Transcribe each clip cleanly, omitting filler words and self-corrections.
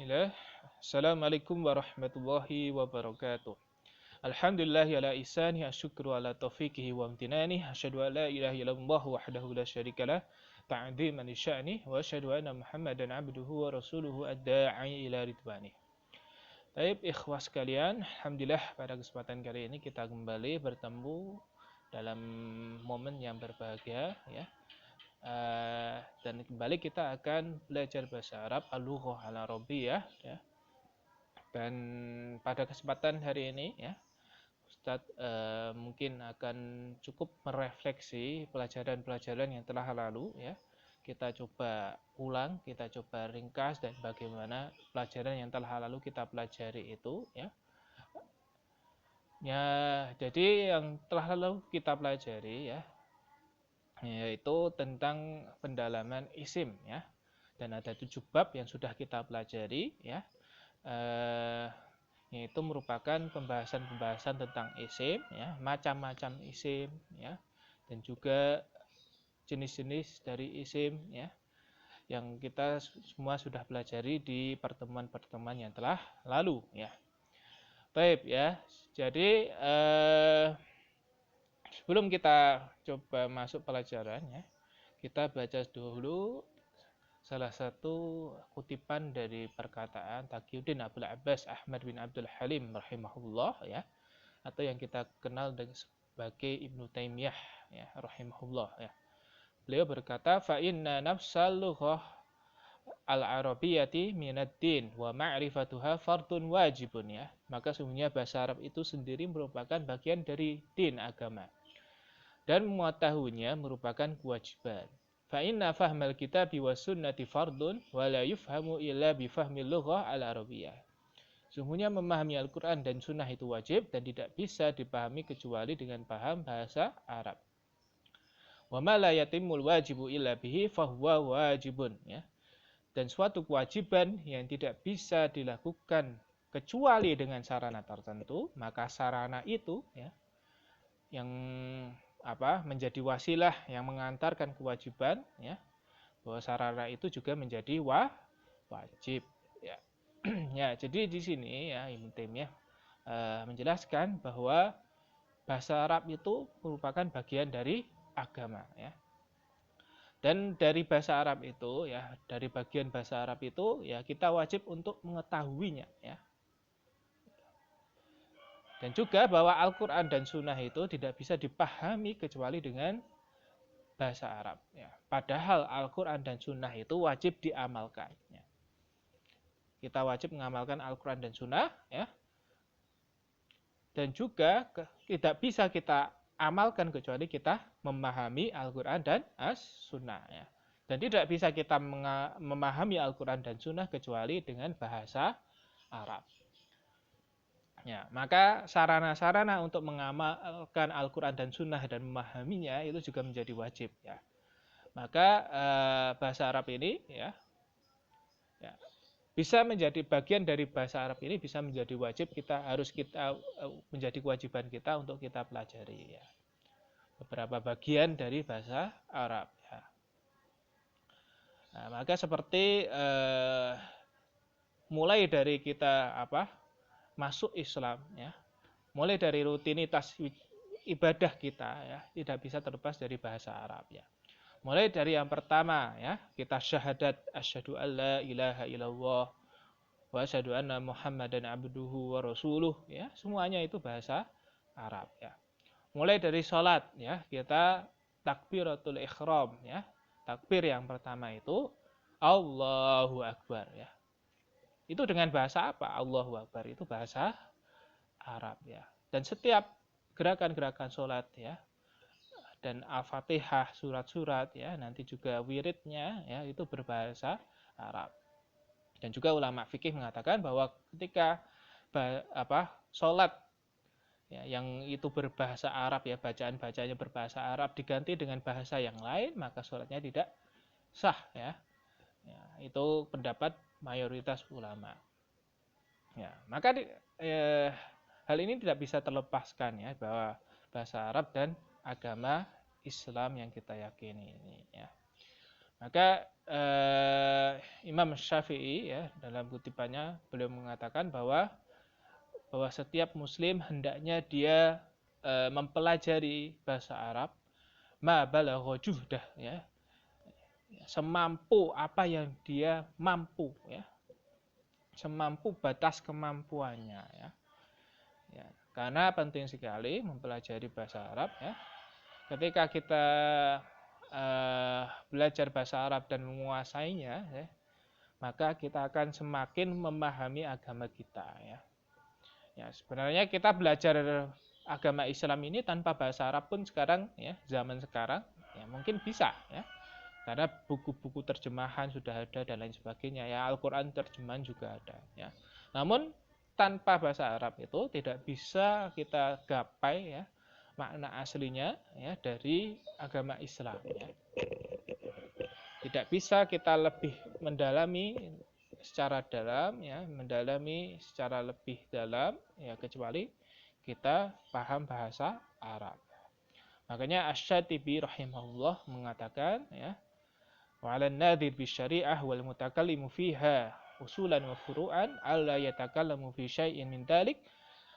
Bismillah. Assalamualaikum warahmatullahi wabarakatuh. Alhamdulillahi ala ihsani asyukru ala taufiqihi wa amtinani asyhadu an la ilaha illallah wahdahu la syarikalah ta'dziman li sya'ni wa asyhadu anna Muhammadan abduhu wa rasuluhu ad-da'i ila ridwani. Baik, ikhwah sekalian, alhamdulillah pada kesempatan kali ini kita kembali bertemu dalam momen yang berbahagia ya. Dan kembali kita akan belajar bahasa Arab al-lughah al-arabiyyah ya. Dan pada kesempatan hari ini ya, Ustadz mungkin akan cukup merefleksi pelajaran-pelajaran yang telah lalu ya. Kita coba ulang, kita coba ringkas dan bagaimana pelajaran yang telah lalu kita pelajari itu ya. Ya, jadi yang telah lalu kita pelajari ya, yaitu tentang pendalaman isim ya, dan ada 7 bab yang sudah kita pelajari ya, yaitu merupakan pembahasan-pembahasan tentang isim ya, macam-macam isim ya, dan juga jenis-jenis dari isim ya, yang kita semua sudah pelajari di pertemuan-pertemuan yang telah lalu ya. Baik ya, jadi sebelum kita coba masuk pelajaran ya, kita baca dulu salah satu kutipan dari perkataan Taqiyuddin Abul Abbas Ahmad bin Abdul Halim rahimahullah ya, atau yang kita kenal sebagai Ibnu Taimiyah ya rahimahullah ya. Beliau berkata, fa inna nafsal lughah al-arabiyyati minad din wa ma'rifatuha fardun wajibun ya. Maka sesungguhnya bahasa Arab itu sendiri merupakan bagian dari din agama, dan mengetahuinya merupakan kewajiban. Fa inna fahmal kitabi was sunnati fardun wa la yufhamu illa bi fahmil lughah al-arabiyyah. Sesungguhnya memahami Al-Qur'an dan sunnah itu wajib dan tidak bisa dipahami kecuali dengan paham bahasa Arab. Wa ma la yatimul wajibu illa bihi fahuwa wajibun ya. Dan suatu kewajiban yang tidak bisa dilakukan kecuali dengan sarana tertentu, maka sarana itu ya yang menjadi wasilah yang mengantarkan kewajiban ya, bahwa sarana itu juga menjadi wajib ya. Ya, jadi di sini ya Ibnu Taimiyah menjelaskan bahwa bahasa Arab itu merupakan bagian dari agama ya. Dan dari bahasa Arab itu ya, dari bagian bahasa Arab itu ya kita wajib untuk mengetahuinya ya. Dan juga bahwa Al-Quran dan Sunnah itu tidak bisa dipahami kecuali dengan bahasa Arab ya. Padahal Al-Quran dan Sunnah itu wajib diamalkan ya. Kita wajib mengamalkan Al-Quran dan Sunnah ya. Dan juga tidak bisa kita amalkan kecuali kita memahami Al-Quran dan As-Sunnah ya. Dan tidak bisa kita memahami Al-Quran dan Sunnah kecuali dengan bahasa Arab. Ya, maka sarana-sarana untuk mengamalkan Al-Quran dan Sunnah dan memahaminya itu juga menjadi wajib ya. Maka bahasa Arab ini ya bisa menjadi bagian dari bahasa Arab ini, bisa menjadi wajib, kita menjadi kewajiban kita untuk kita pelajari ya. Beberapa bagian dari bahasa Arab ya. Nah, maka seperti mulai dari kita masuk Islam ya, mulai dari rutinitas ibadah kita ya, tidak bisa terlepas dari bahasa Arab ya. Mulai dari yang pertama ya, kita syahadat asyhadu alla ilaha illallah wa asyhadu anna Muhammadan abduhu wa rasuluh ya, semuanya itu bahasa Arab ya. Mulai dari salat ya, kita takbiratul ihram ya. Takbir yang pertama itu Allahu Akbar ya. Itu dengan bahasa apa? Allahu Akbar itu bahasa Arab ya. Dan setiap gerakan-gerakan sholat ya, dan Al-Fatihah, surat-surat ya, nanti juga wiridnya ya, itu berbahasa Arab. Dan juga ulama fikih mengatakan bahwa ketika sholat ya, yang itu berbahasa Arab ya, bacaan-bacanya berbahasa Arab diganti dengan bahasa yang lain, maka sholatnya tidak sah ya. Ya, itu pendapat mayoritas ulama. Ya, maka hal ini tidak bisa terlepaskan ya, bahwa bahasa Arab dan agama Islam yang kita yakini ini ya. Maka Imam Syafi'i ya dalam kutipannya beliau mengatakan bahwa setiap muslim hendaknya dia mempelajari bahasa Arab ma balagha juhdah ya, semampu apa yang dia mampu ya, semampu batas kemampuannya ya. Ya, karena penting sekali mempelajari bahasa Arab ya. Ketika kita belajar bahasa Arab dan menguasainya ya, maka kita akan semakin memahami agama kita ya. Ya, sebenarnya kita belajar agama Islam ini tanpa bahasa Arab pun sekarang ya, zaman sekarang ya mungkin bisa ya. Karena buku-buku terjemahan sudah ada dan lain sebagainya ya, Al-Qur'an terjemahan juga ada ya. Namun tanpa bahasa Arab itu tidak bisa kita gapai ya makna aslinya ya dari agama Islam ya. Tidak bisa kita lebih mendalami secara dalam ya, mendalami secara lebih dalam ya kecuali kita paham bahasa Arab. Makanya Asy-Syatibi rahimahullah mengatakan ya, wa 'alan nadhir bisyari'ah wal mutakallimu fiha usulan wa furu'an alla yatakallamu fi syai'in min dzalik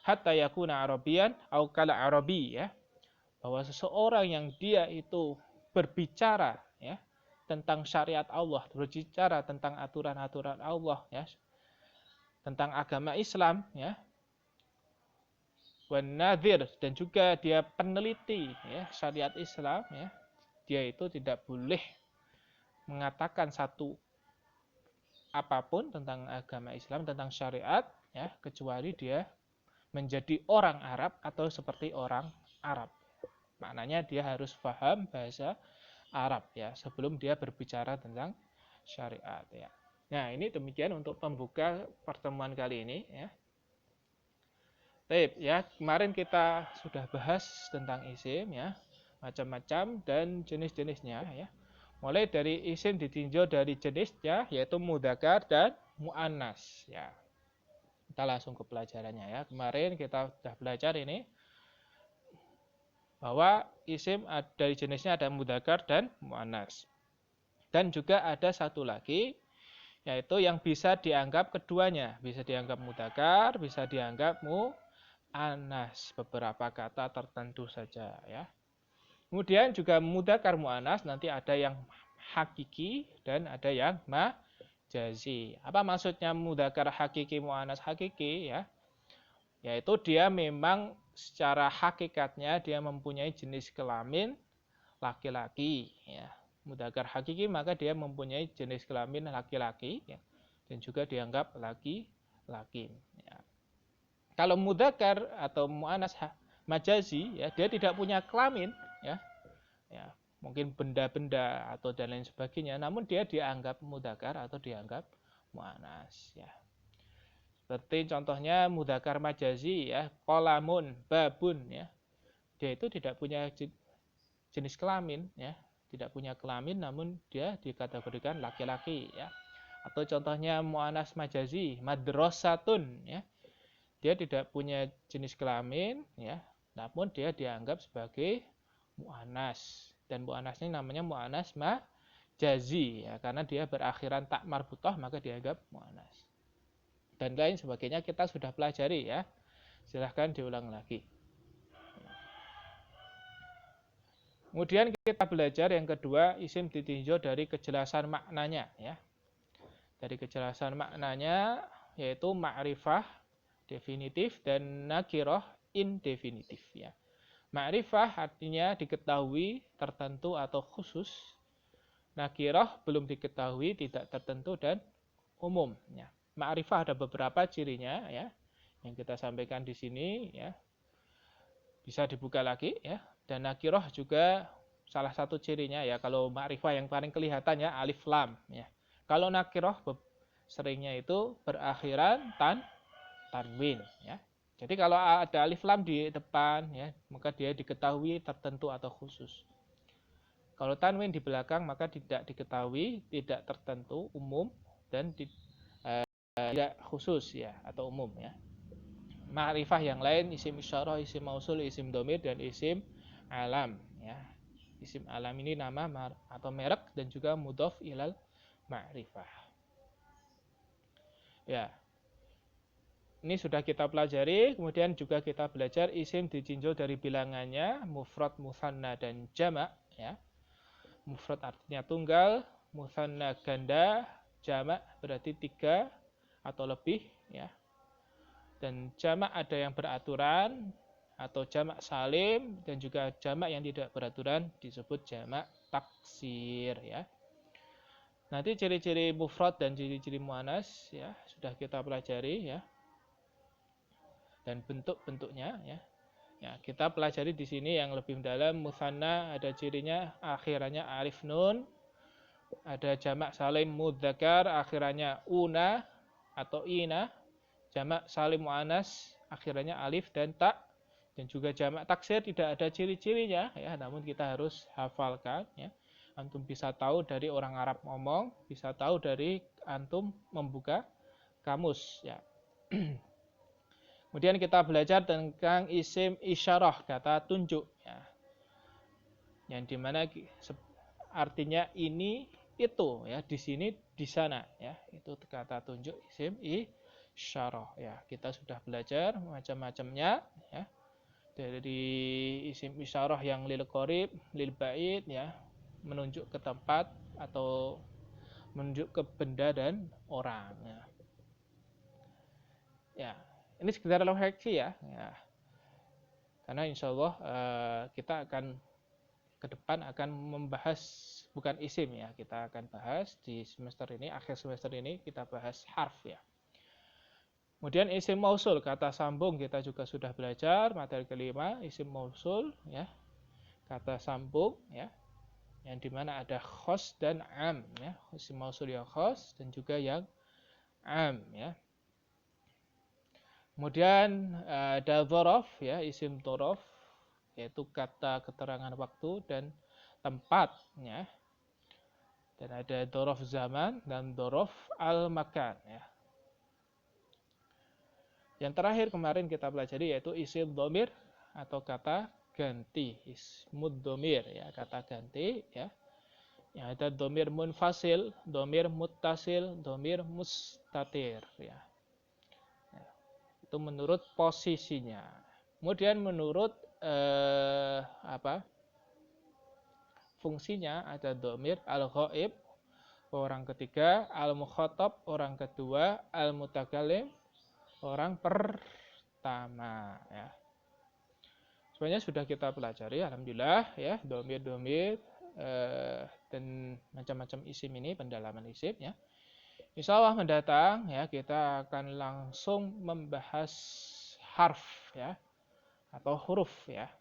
hatta yakuna arabiyan au kala arabi ya. Bahwa seseorang yang dia itu berbicara ya tentang syariat Allah, berbicara tentang aturan-aturan Allah ya, tentang agama Islam ya, wan nadhir, dan juga dia peneliti ya syariat Islam ya, dia itu tidak boleh mengatakan satu apapun tentang agama Islam, tentang syariat ya, kecuali dia menjadi orang Arab atau seperti orang Arab. Maknanya dia harus paham bahasa Arab ya sebelum dia berbicara tentang syariat ya. Nah, ini demikian untuk pembuka pertemuan kali ini ya. Baik ya, kemarin kita sudah bahas tentang isim ya, macam-macam dan jenis-jenisnya ya. Mulai dari isim ditinjau dari jenisnya yaitu mudzakkar dan muannas ya. Kita langsung ke pelajarannya ya. Kemarin kita sudah belajar ini bahwa isim dari jenisnya ada mudzakkar dan muannas. Dan juga ada satu lagi yaitu yang bisa dianggap keduanya, bisa dianggap mudzakkar, bisa dianggap muannas, beberapa kata tertentu saja ya. Kemudian juga mudzakkar muannas nanti ada yang hakiki dan ada yang majazi. Apa maksudnya mudzakkar hakiki muannas hakiki ya? Yaitu dia memang secara hakikatnya dia mempunyai jenis kelamin laki-laki ya. Mudzakkar hakiki maka dia mempunyai jenis kelamin laki-laki ya, dan juga dianggap laki-laki ya. Kalau mudzakkar atau muannas majazi ya, dia tidak punya kelamin ya. Ya, mungkin benda-benda atau dan lain sebagainya, namun dia dianggap mudzakkar atau dianggap muannas ya. Seperti contohnya mudzakkar majazi ya, qalamun, babun ya. Dia itu tidak punya jenis kelamin ya, tidak punya kelamin namun dia dikategorikan laki-laki ya. Atau contohnya muannas majazi, madrasatun ya. Dia tidak punya jenis kelamin ya, namun dia dianggap sebagai muannas, dan muannas ini namanya muannas majazi ya, karena dia berakhiran tak marbutah maka dianggap muannas. Dan lain sebagainya kita sudah pelajari ya. Silahkan diulang lagi. Kemudian kita belajar yang kedua, isim ditinjau dari kejelasan maknanya ya. Dari kejelasan maknanya yaitu ma'rifah definitif dan nakirah indefinitif ya. Ma'rifah artinya diketahui, tertentu atau khusus. Nakirah belum diketahui, tidak tertentu dan umum ya. Ma'rifah ada beberapa cirinya ya yang kita sampaikan di sini ya. Bisa dibuka lagi ya. Dan nakirah juga salah satu cirinya ya. Kalau ma'rifah yang paling kelihatan ya alif lam ya. Kalau nakirah seringnya itu berakhiran tanwin ya. Jadi kalau ada alif lam di depan ya, maka dia diketahui tertentu atau khusus. Kalau tanwin di belakang maka tidak diketahui, tidak tertentu, umum dan tidak khusus ya atau umum ya. Ma'rifah yang lain isim isyarah, isim mausul, isim domir dan isim alam ya. Isim alam ini nama atau merek dan juga mudhof ilal ma'rifah. Ya. Ini sudah kita pelajari, kemudian juga kita belajar isim ditinjau dari bilangannya, mufrad, mutsanna dan jamak, ya. Mufrad artinya tunggal, mutsanna ganda, jamak berarti 3 atau lebih, ya. Dan jamak ada yang beraturan atau jamak salim dan juga jamak yang tidak beraturan disebut jamak taksir, ya. Nanti ciri-ciri mufrad dan ciri-ciri muannas ya sudah kita pelajari, ya. Dan bentuk-bentuknya, ya. Ya, kita pelajari di sini yang lebih mendalam. Mutsanna ada cirinya akhirannya alif nun. Ada jamak salim mudzakkar akhirannya una atau ina. Jamak salim muannas akhirannya alif dan ta. Dan juga jamak taksir tidak ada ciri-cirinya, ya, namun kita harus hafalkan, ya. Antum bisa tahu dari orang Arab ngomong, bisa tahu dari antum membuka kamus, ya. Kemudian kita belajar tentang isim isyarah, kata tunjuk, ya. Yang dimana artinya ini itu, ya, di sini di sana, ya. Itu kata tunjuk isim isyarah, ya. Kita sudah belajar macam-macamnya, ya. Dari isim isyarah yang lil qarib, lil ba'id, ya, menunjuk ke tempat atau menunjuk ke benda dan orang, ya. Ya. Ini sekedar refleksi, ya. Karena insya Allah kita akan ke depan akan membahas bukan isim, ya. Kita akan bahas di semester ini, akhir semester ini kita bahas harf, ya. Kemudian isim mausul, kata sambung kita juga sudah belajar materi kelima, isim mausul, ya. Kata sambung, ya. Yang dimana ada khos dan am, ya. Isim mausul yang khos dan juga yang am, ya. Kemudian ada dzaraf, ya, isim dzaraf yaitu kata keterangan waktu dan tempat, ya. Dan ada dzaraf zaman dan dzaraf al-makan, ya. Yang terakhir kemarin kita pelajari yaitu isim dhamir atau kata ganti, ismud dhamir, ya, kata ganti, ya. Yang ada dhamir munfasil, dhamir muttasil, dhamir mustatir, ya. Itu menurut posisinya. Kemudian menurut fungsinya ada dhamir al-ghaib orang ketiga, al-mukhatab orang kedua, al-mutakallim orang pertama, ya. Sebenarnya sudah kita pelajari alhamdulillah, ya, dhamir-dhamir dan macam-macam isim ini, pendalaman isim, ya. Insya Allah mendatang, ya, kita akan langsung membahas harf, ya, atau huruf, ya.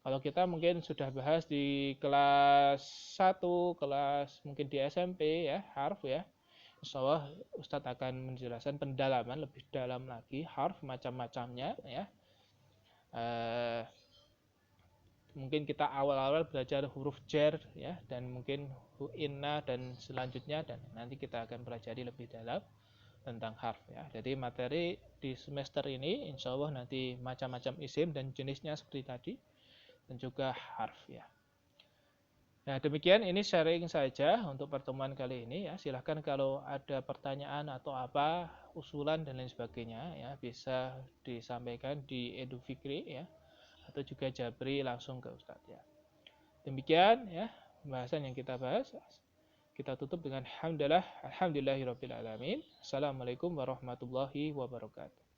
Kalau kita mungkin sudah bahas di kelas 1, kelas mungkin di SMP, ya, harf, ya. Insya Allah Ustadz akan menjelaskan pendalaman lebih dalam lagi harf macam-macamnya, ya. Mungkin kita awal-awal belajar huruf jar, ya, dan mungkin inna dan selanjutnya, dan nanti kita akan pelajari lebih dalam tentang harf, ya. Jadi materi di semester ini insya Allah nanti macam-macam isim dan jenisnya seperti tadi dan juga harf, ya. Nah, demikian ini sharing saja untuk pertemuan kali ini, ya. Silahkan kalau ada pertanyaan atau apa, usulan dan lain sebagainya, ya, bisa disampaikan di Edu Fikri, ya, atau juga Jabri langsung ke Ustadz, ya. Demikian, ya, pembahasan yang kita bahas. Kita tutup dengan alhamdulillahirabbil alamin. Assalamualaikum warahmatullahi wabarakatuh.